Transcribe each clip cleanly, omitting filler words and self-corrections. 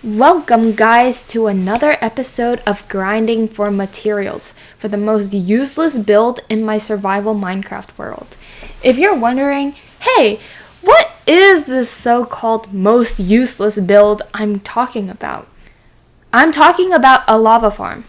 Welcome, guys, to another episode of Grinding for Materials for the most useless build in my survival Minecraft world. If you're wondering, hey, what is this so-called most useless build I'm talking about? I'm talking about a lava farm.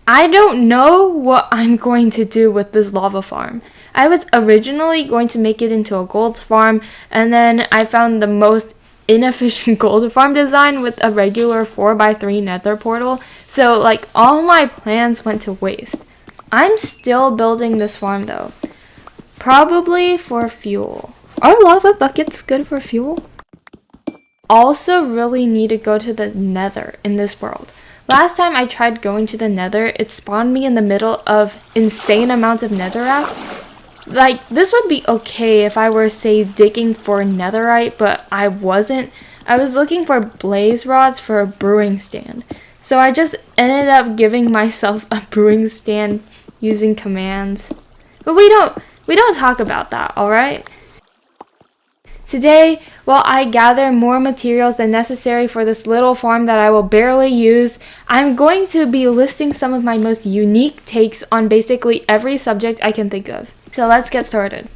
I don't know what I'm going to do with this lava farm. I was originally going to make it into a gold farm, and then I found the most inefficient gold farm design with a regular 4x3 nether portal, so all my plans went to waste. I'm still building this farm though, probably for fuel. Are lava buckets good for fuel? Also really need to go to the nether in this world. Last time I tried going to the nether, it spawned me in the middle of insane amounts of netherrack. This would be okay if I were, say, digging for netherite, but I wasn't. I was looking for blaze rods for a brewing stand. So I just ended up giving myself a brewing stand using commands. But we don't talk about that, alright? Today, while I gather more materials than necessary for this little farm that I will barely use, I'm going to be listing some of my most unique takes on basically every subject I can think of. So let's get started.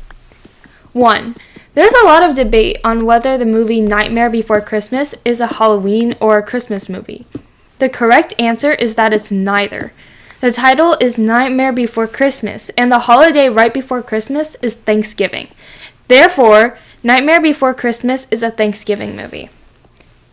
1. There's a lot of debate on whether the movie Nightmare Before Christmas is a Halloween or a Christmas movie. The correct answer is that it's neither. The title is Nightmare Before Christmas, and the holiday right before Christmas is Thanksgiving. Therefore, Nightmare Before Christmas is a Thanksgiving movie.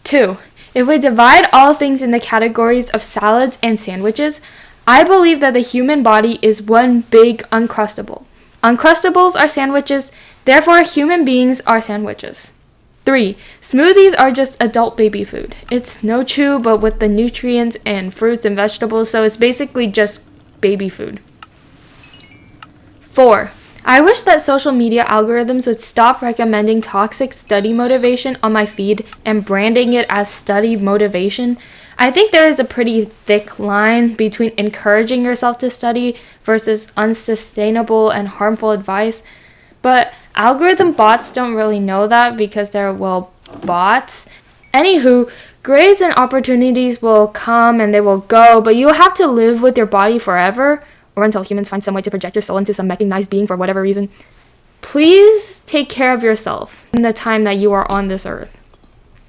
2. If we divide all things in the categories of salads and sandwiches, I believe that the human body is one big Uncrustable. Uncrustables are sandwiches, therefore human beings are sandwiches. 3. Smoothies are just adult baby food. It's no chew, but with the nutrients and fruits and vegetables, so it's basically just baby food. 4. I wish that social media algorithms would stop recommending toxic study motivation on my feed and branding it as study motivation. I think there is a pretty thick line between encouraging yourself to study versus unsustainable and harmful advice. But algorithm bots don't really know that because they're, bots. Anywho, grades and opportunities will come and they will go, but you have to live with your body forever, or until humans find some way to project your soul into some mechanized being for whatever reason. Please take care of yourself in the time that you are on this earth.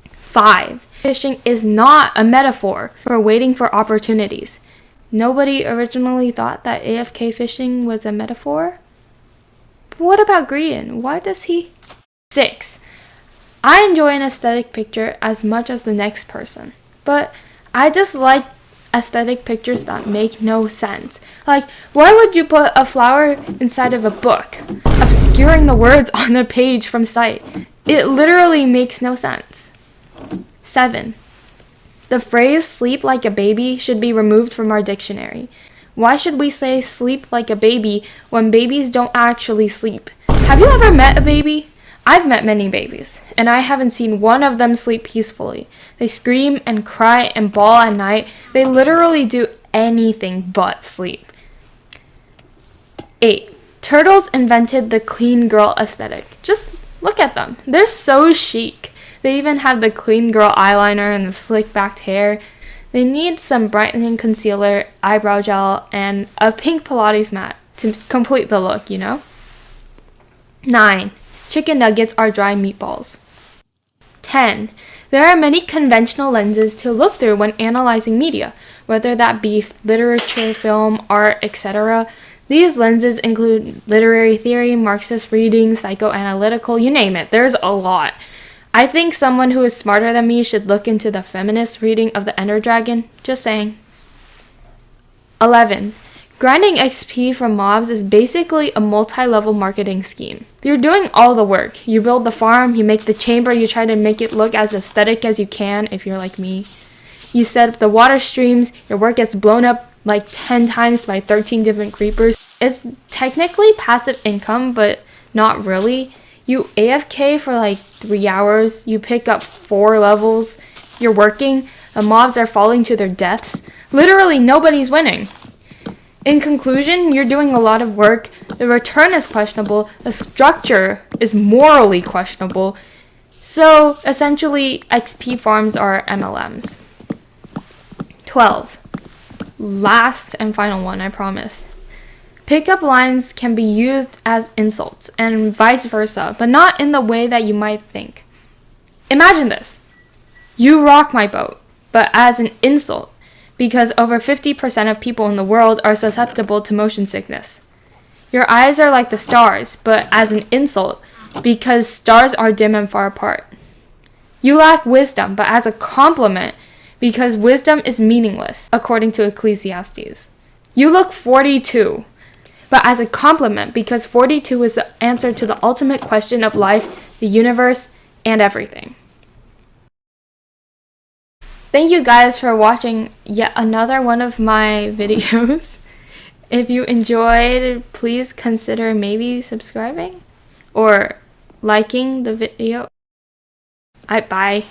5. Fishing is not a metaphor for waiting for opportunities. Nobody originally thought that AFK fishing was a metaphor? But what about Grian? Why does he? 6. I enjoy an aesthetic picture as much as the next person, but I dislike aesthetic pictures that make no sense. Why would you put a flower inside of a book, obscuring the words on the page from sight? It literally makes no sense. 7. The phrase sleep like a baby should be removed from our dictionary. Why should we say sleep like a baby when babies don't actually sleep? Have you ever met a baby? I've met many babies, and I haven't seen one of them sleep peacefully. They scream and cry and bawl at night. They literally do anything but sleep. 8. Turtles invented the clean girl aesthetic. Just look at them. They're so chic. They even have the clean girl eyeliner and the slick backed hair. They need some brightening concealer, eyebrow gel, and a pink Pilates mat to complete the look, 9. Chicken nuggets are dry meatballs. 10. There are many conventional lenses to look through when analyzing media, whether that be literature, film, art, etc. These lenses include literary theory, Marxist reading, psychoanalytical, you name it. There's a lot. I think someone who is smarter than me should look into the feminist reading of the Ender Dragon. Just saying. 11. Grinding XP from mobs is basically a multi-level marketing scheme. You're doing all the work. You build the farm, you make the chamber, you try to make it look as aesthetic as you can if you're like me. You set up the water streams, your work gets blown up 10 times by 13 different creepers. It's technically passive income, but not really. You AFK for 3 hours, you pick up 4 levels, you're working, the mobs are falling to their deaths. Literally nobody's winning. In conclusion, you're doing a lot of work, the return is questionable, the structure is morally questionable, So essentially, XP farms are MLMs. 12. Last and final one, I promise. Pickup lines can be used as insults and vice versa, but not in the way that you might think. Imagine this. You rock my boat, but as an insult, because over 50% of people in the world are susceptible to motion sickness. Your eyes are like the stars, but as an insult, because stars are dim and far apart. You lack wisdom, but as a compliment, because wisdom is meaningless, according to Ecclesiastes. You look 42, but as a compliment, because 42 is the answer to the ultimate question of life, the universe, and everything. Thank you guys for watching yet another one of my videos. If you enjoyed, please consider maybe subscribing or liking the video. Bye.